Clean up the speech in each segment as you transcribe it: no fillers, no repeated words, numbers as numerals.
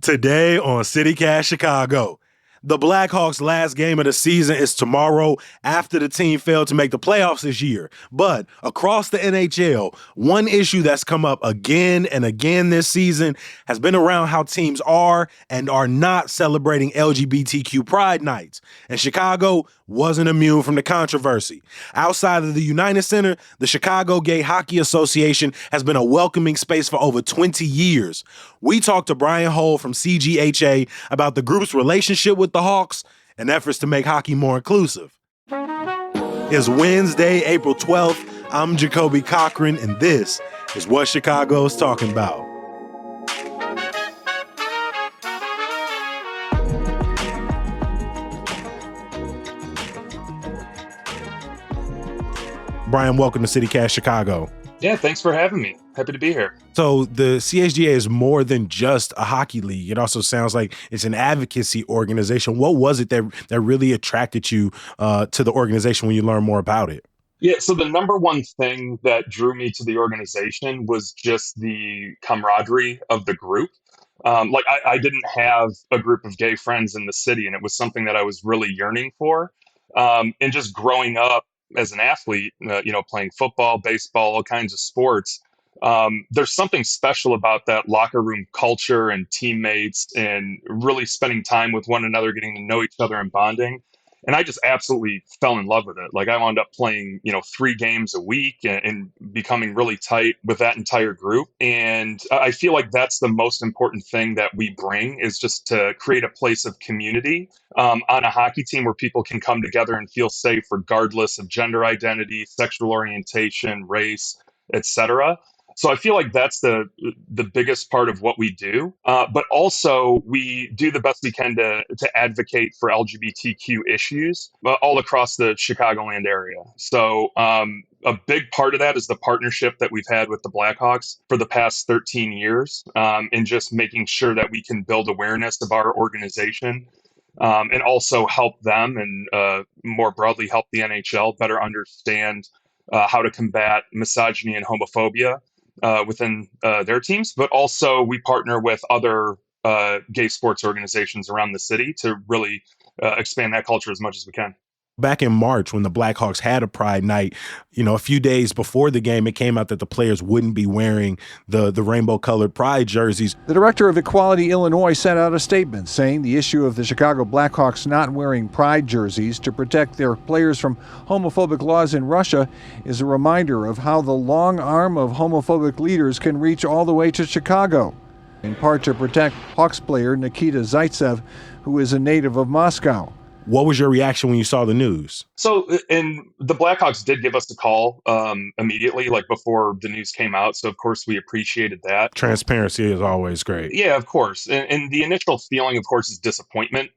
Today on CityCast Chicago, the Blackhawks' last game of the season is tomorrow after the team failed to make the playoffs this year. But across the NHL, one issue that's come up again and again this season has been around how teams are and are not celebrating LGBTQ Pride nights. And Chicago wasn't immune from the controversy. Outside of the United Center, the Chicago Gay Hockey Association has been a welcoming space for over 20 years. We talked to Brian Hull from CGHA about the group's relationship with the Hawks and efforts to make hockey more inclusive. It's Wednesday, April 12th. I'm Jacoby Cochran, and this is what Chicago's talking about. Brian, welcome to CityCast Chicago. Yeah, thanks for having me. Happy to be here. So the CHGA is more than just a hockey league. It also sounds like it's an advocacy organization. What was it that really attracted you to the organization when you learned more about it? Yeah, so the number one thing that drew me to the organization was just the camaraderie of the group. I didn't have a group of gay friends in the city, and it was something that I was really yearning for. And just growing up as an athlete, playing football, baseball, all kinds of sports, there's something special about that locker room culture and teammates and really spending time with one another, getting to know each other and bonding. And I just absolutely fell in love with it. Like I wound up playing, 3 games a week and becoming really tight with that entire group. And I feel like that's the most important thing that we bring is just to create a place of community on a hockey team where people can come together and feel safe regardless of gender identity, sexual orientation, race, etc. So I feel like that's the biggest part of what we do. But also we do the best we can to advocate for LGBTQ issues all across the Chicagoland area. So a big part of that is the partnership that we've had with the Blackhawks for the past 13 years and just making sure that we can build awareness of our organization and also help them and more broadly help the NHL better understand how to combat misogyny and homophobia within their teams, but also we partner with other gay sports organizations around the city to really expand that culture as much as we can. Back in March, when the Blackhawks had a Pride night, a few days before the game, it came out that the players wouldn't be wearing the rainbow-colored Pride jerseys. The director of Equality Illinois sent out a statement saying the issue of the Chicago Blackhawks not wearing Pride jerseys to protect their players from homophobic laws in Russia is a reminder of how the long arm of homophobic leaders can reach all the way to Chicago, in part to protect Hawks player Nikita Zaitsev, who is a native of Moscow. What was your reaction when you saw the news? So, and the Blackhawks did give us a call immediately, like before the news came out. So, of course, we appreciated that. Transparency is always great. Yeah, of course. And the initial feeling, of course, is disappointment.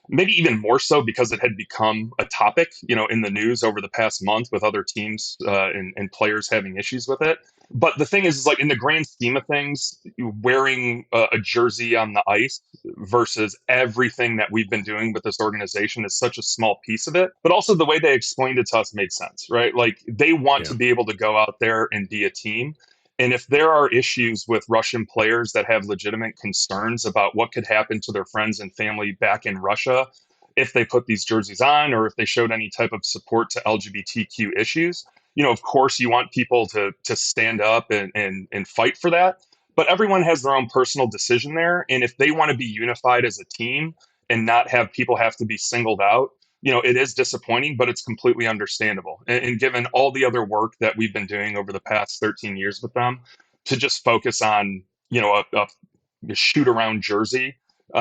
Maybe even more so because it had become a topic, in the news over the past month with other teams and players having issues with it. But the thing is like in the grand scheme of things, wearing a jersey on the ice versus everything that we've been doing with this organization is such a small piece of it. But also the way they explained it to us made sense, right? Like they want to be able to go out there and be a team. And if there are issues with Russian players that have legitimate concerns about what could happen to their friends and family back in Russia, if they put these jerseys on or if they showed any type of support to LGBTQ issues, of course you want people to stand up and fight for that. But everyone has their own personal decision there. And if they want to be unified as a team and not have people have to be singled out, it is disappointing, but it's completely understandable. And given all the other work that we've been doing over the past 13 years with them, to just focus on, a shoot around jersey,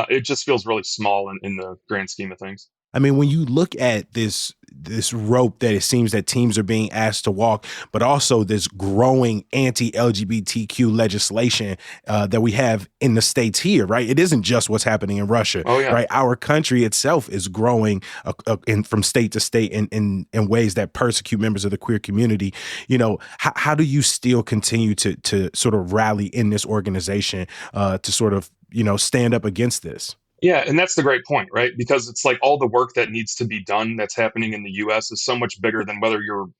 it just feels really small in the grand scheme of things. I mean, when you look at this rope that it seems that teams are being asked to walk, but also this growing anti-LGBTQ legislation that we have in the States here, right? It isn't just what's happening in Russia, right? Our country itself is growing from state to state in ways that persecute members of the queer community. How do you still continue to sort of rally in this organization to sort of, stand up against this? Yeah, and that's the great point, right? Because it's like all the work that needs to be done that's happening in the US is so much bigger than whether you're,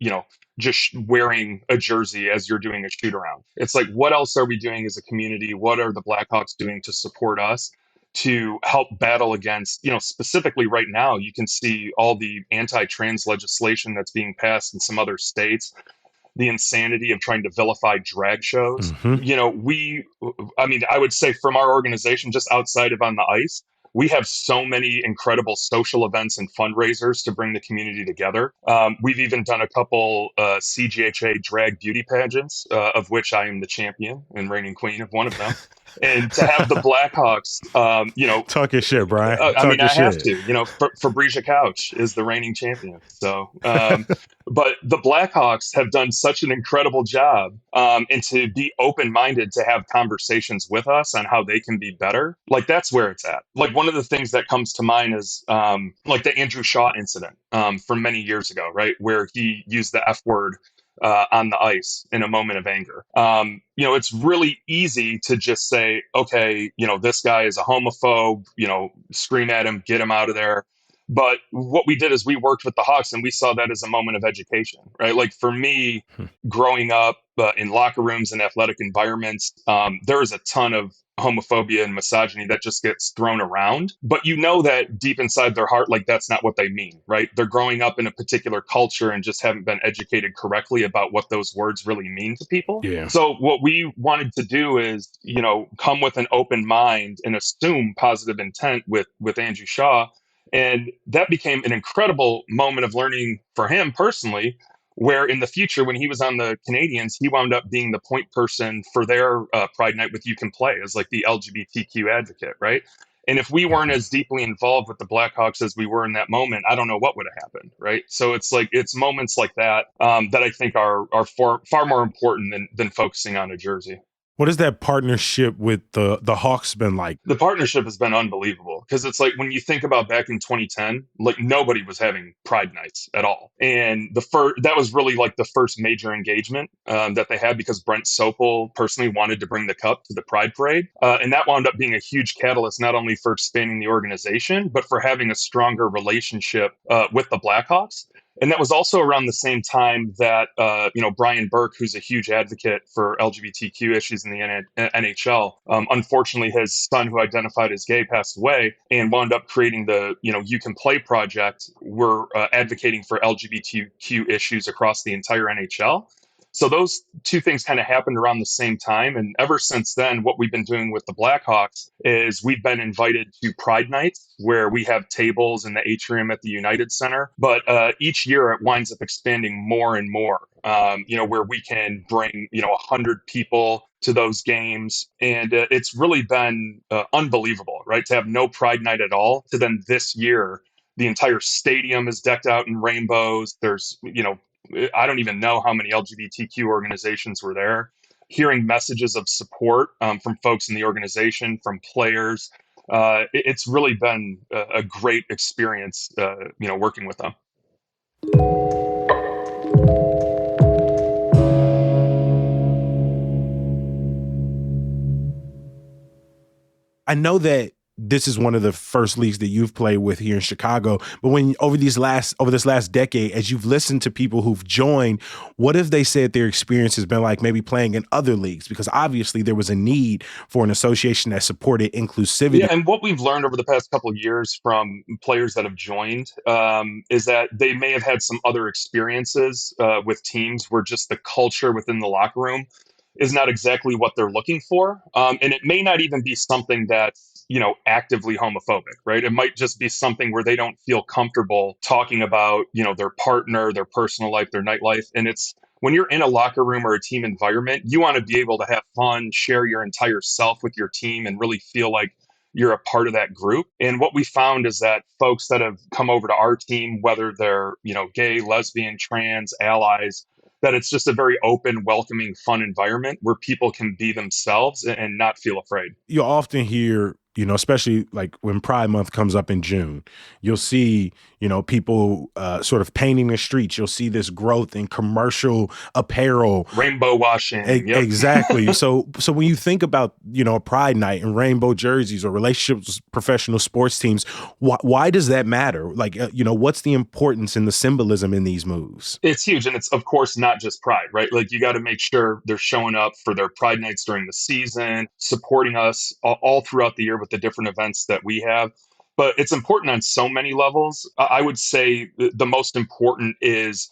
just wearing a jersey as you're doing a shoot around. It's like, what else are we doing as a community? What are the Blackhawks doing to support us to help battle against, specifically right now, you can see all the anti-trans legislation that's being passed in some other states, the insanity of trying to vilify drag shows. Mhm. I would say from our organization, just outside of on the ice, we have so many incredible social events and fundraisers to bring the community together. We've even done a couple CGHA drag beauty pageants, of which I am the champion and reigning queen of one of them. And to have the Blackhawks, Talk your shit, Brian. I have to. Fabricia Couch is the reigning champion. So, but the Blackhawks have done such an incredible job, and to be open-minded to have conversations with us on how they can be better. Like that's where it's at. Like one of the things that comes to mind is like the Andrew Shaw incident from many years ago, right, where he used the F word on the ice in a moment of anger. It's really easy to just say, okay, this guy is a homophobe, scream at him, get him out of there. But what we did is we worked with the Hawks and we saw that as a moment of education, right? Like for me, growing up in locker rooms and athletic environments, there is a ton of homophobia and misogyny that just gets thrown around. But that deep inside their heart, like that's not what they mean, right? They're growing up in a particular culture and just haven't been educated correctly about what those words really mean to people. Yeah. So what we wanted to do is, come with an open mind and assume positive intent with Andrew Shaw. And that became an incredible moment of learning for him personally, where in the future, when he was on the Canadians, he wound up being the point person for their Pride Night with You Can Play as like the LGBTQ advocate, right? And if we weren't as deeply involved with the Blackhawks as we were in that moment, I don't know what would have happened, right? So it's moments like that that I think are far more important than focusing on a jersey. What has that partnership with the Hawks been like? The partnership has been unbelievable because it's like when you think about back in 2010, like nobody was having Pride nights at all. And that was really like the first major engagement that they had because Brent Sopel personally wanted to bring the cup to the Pride Parade. And that wound up being a huge catalyst, not only for expanding the organization, but for having a stronger relationship with the Blackhawks. And that was also around the same time that, Brian Burke, who's a huge advocate for LGBTQ issues in the NHL, unfortunately, his son, who identified as gay, passed away and wound up creating the, You Can Play project. We're advocating for LGBTQ issues across the entire NHL. So those two things kind of happened around the same time. And ever since then, what we've been doing with the Blackhawks is we've been invited to Pride Nights where we have tables in the atrium at the United Center. But each year it winds up expanding more and more, where we can bring, 100 people to those games. And it's really been unbelievable, right? To have no Pride Night at all, to then this year, the entire stadium is decked out in rainbows. There's, I don't even know how many LGBTQ organizations were there. Hearing messages of support from folks in the organization, from players, it's really been a great experience, working with them. I know that this is one of the first leagues that you've played with here in Chicago, but when over this last decade, as you've listened to people who've joined, what have they said their experience has been like maybe playing in other leagues? Because obviously there was a need for an association that supported inclusivity. Yeah, and what we've learned over the past couple of years from players that have joined is that they may have had some other experiences with teams where just the culture within the locker room is not exactly what they're looking for. And it may not even be something that's, actively homophobic, right? It might just be something where they don't feel comfortable talking about, their partner, their personal life, their nightlife. And it's when you're in a locker room or a team environment, you want to be able to have fun, share your entire self with your team and really feel like you're a part of that group. And what we found is that folks that have come over to our team, whether they're, gay, lesbian, trans, allies, that it's just a very open, welcoming, fun environment where people can be themselves and not feel afraid. You'll often hear especially like when Pride Month comes up in June, you'll see, people sort of painting the streets. You'll see this growth in commercial apparel. Rainbow washing. Yep. Exactly. So when you think about, a Pride Night and rainbow jerseys or relationships with professional sports teams, why does that matter? Like, what's the importance and the symbolism in these moves? It's huge. And it's, of course, not just Pride, right? Like, you got to make sure they're showing up for their Pride Nights during the season, supporting us all throughout the year with the different events that we have. But it's important on so many levels. I would say the most important is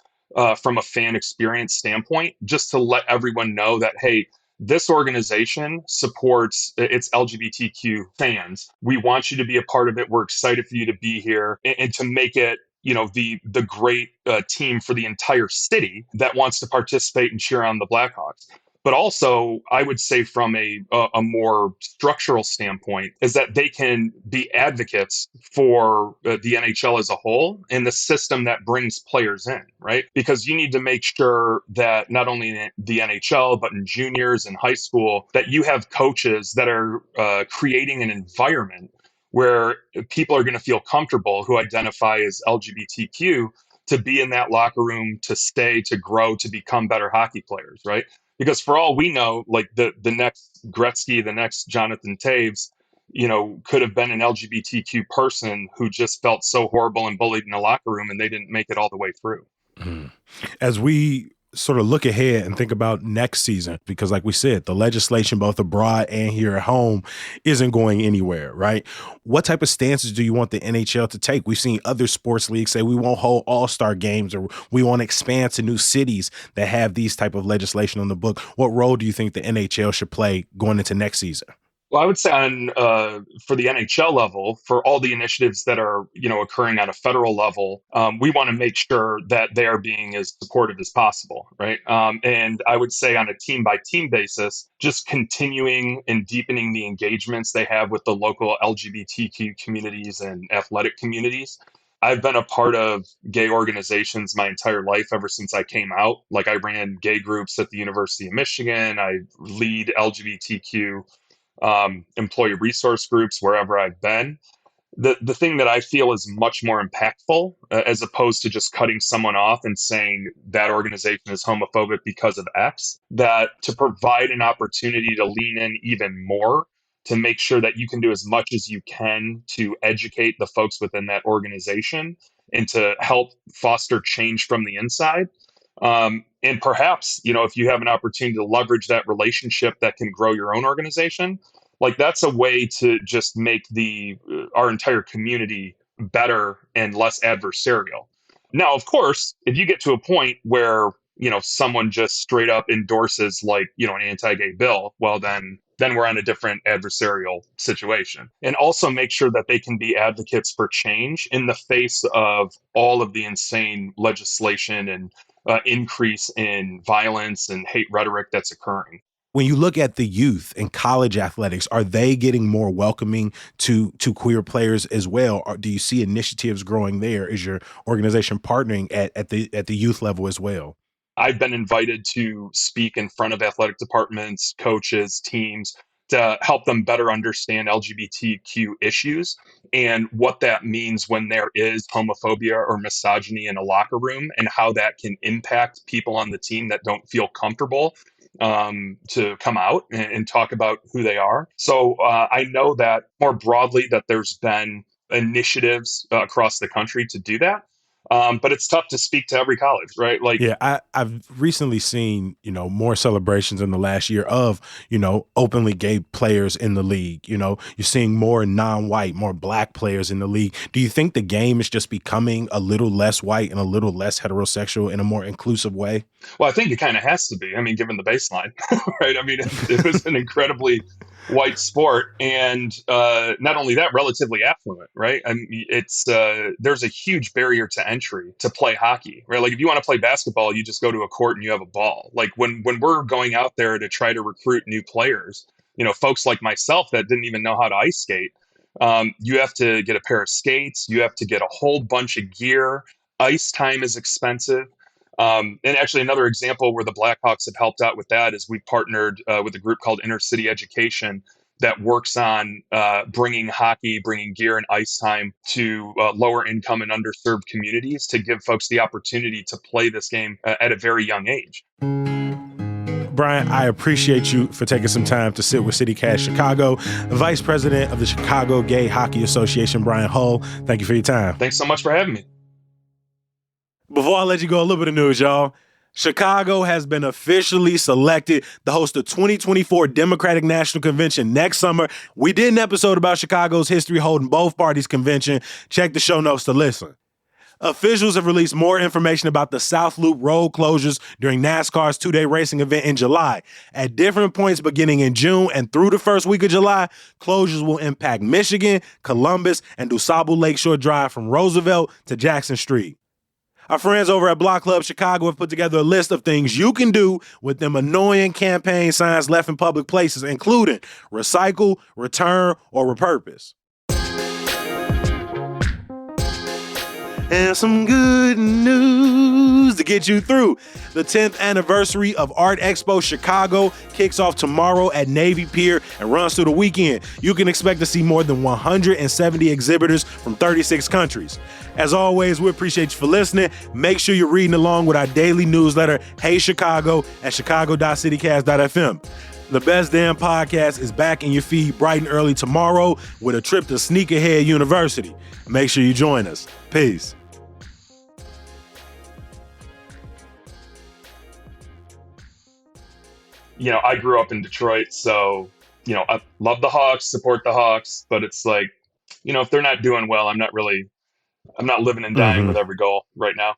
from a fan experience standpoint, just to let everyone know that, hey, this organization supports its LGBTQ fans. We want you to be a part of it. We're excited for you to be here and to make it, the great team for the entire city that wants to participate and cheer on the Blackhawks. But also, I would say from a more structural standpoint, is that they can be advocates for the NHL as a whole and the system that brings players in, right? Because you need to make sure that not only in the NHL, but in juniors and high school, that you have coaches that are creating an environment where people are going to feel comfortable who identify as LGBTQ to be in that locker room, to stay, to grow, to become better hockey players, right? Because for all we know, like the next Gretzky, the next Jonathan Taves, could have been an LGBTQ person who just felt so horrible and bullied in the locker room and they didn't make it all the way through. As we sort of look ahead and think about next season, because like we said, the legislation both abroad and here at home isn't going anywhere, right? What type of stances do you want the NHL to take? We've seen other sports leagues say we won't hold all-star games, or we want to expand to new cities that have these type of legislation on the book. What role do you think the NHL should play going into next season? Well, I would say for the NHL level, for all the initiatives that are occurring at a federal level, we want to make sure that they are being as supportive as possible, right? And I would say on a team by team basis, just continuing and deepening the engagements they have with the local LGBTQ communities and athletic communities. I've been a part of gay organizations my entire life ever since I came out. Like, I ran gay groups at the University of Michigan. I lead LGBTQ employee resource groups wherever I've been. The thing that I feel is much more impactful, as opposed to just cutting someone off and saying that organization is homophobic because of X, that to provide an opportunity to lean in even more, to make sure that you can do as much as you can to educate the folks within that organization and to help foster change from the inside. And perhaps, if you have an opportunity to leverage that relationship that can grow your own organization, like, that's a way to just make our entire community better and less adversarial. Now, of course, if you get to a point where, someone just straight up endorses, like, an anti-gay bill, well, then we're on a different adversarial situation. And also make sure that they can be advocates for change in the face of all of the insane legislation and increase in violence and hate rhetoric that's occurring. When you look at the youth and college athletics, are they getting more welcoming to queer players as well? Or do you see initiatives growing there? Is your organization partnering at the youth level as well? I've been invited to speak in front of athletic departments, coaches, teams, to help them better understand LGBTQ issues and what that means when there is homophobia or misogyny in a locker room, and how that can impact people on the team that don't feel comfortable to come out and talk about who they are. So I know that more broadly that there's been initiatives across the country to do that. But it's tough to speak to every college, right? Like, yeah, I've recently seen, more celebrations in the last year of, openly gay players in the league. You're seeing more non-white, more black players in the league. Do you think the game is just becoming a little less white and a little less heterosexual in a more inclusive way? Well, I think it kind of has to be. I mean, given the baseline, right? I mean, it was an incredibly white sport, and not only that, relatively affluent, right? I mean, it's there's a huge barrier to entry to play hockey, right? Like, if you want to play basketball, you just go to a court and you have a ball. Like, when we're going out there to try to recruit new players, folks like myself that didn't even know how to ice skate, you have to get a pair of skates, you have to get a whole bunch of gear. Ice time is expensive. And actually, another example where the Blackhawks have helped out with that is we partnered with a group called Inner City Education that works on bringing hockey, bringing gear and ice time to lower income and underserved communities to give folks the opportunity to play this game at a very young age. Brian, I appreciate you for taking some time to sit with CityCast Chicago. Vice President of the Chicago Gay Hockey Association, Brian Hull, thank you for your time. Thanks so much for having me. Before I let you go, a little bit of news, y'all. Chicago has been officially selected to host the 2024 Democratic National Convention next summer. We did an episode about Chicago's history holding both parties' convention. Check the show notes to listen. Officials have released more information about the South Loop road closures during NASCAR's two-day racing event in July. At different points beginning in June and through the first week of July, closures will impact Michigan, Columbus, and DuSable Lakeshore Drive from Roosevelt to Jackson Street. Our friends over at Block Club Chicago have put together a list of things you can do with them annoying campaign signs left in public places, including recycle, return, or repurpose. And some good news to get you through. The 10th anniversary of Art Expo Chicago kicks off tomorrow at Navy Pier and runs through the weekend. You can expect to see more than 170 exhibitors from 36 countries. As always, we appreciate you for listening. Make sure you're reading along with our daily newsletter, Hey Chicago, at chicago.citycast.fm. The Best Damn Podcast is back in your feed bright and early tomorrow with a trip to Sneakerhead University. Make sure you join us. Peace. I grew up in Detroit, so, I love the Hawks, support the Hawks, but it's like, if they're not doing well, I'm not living and dying with every goal right now.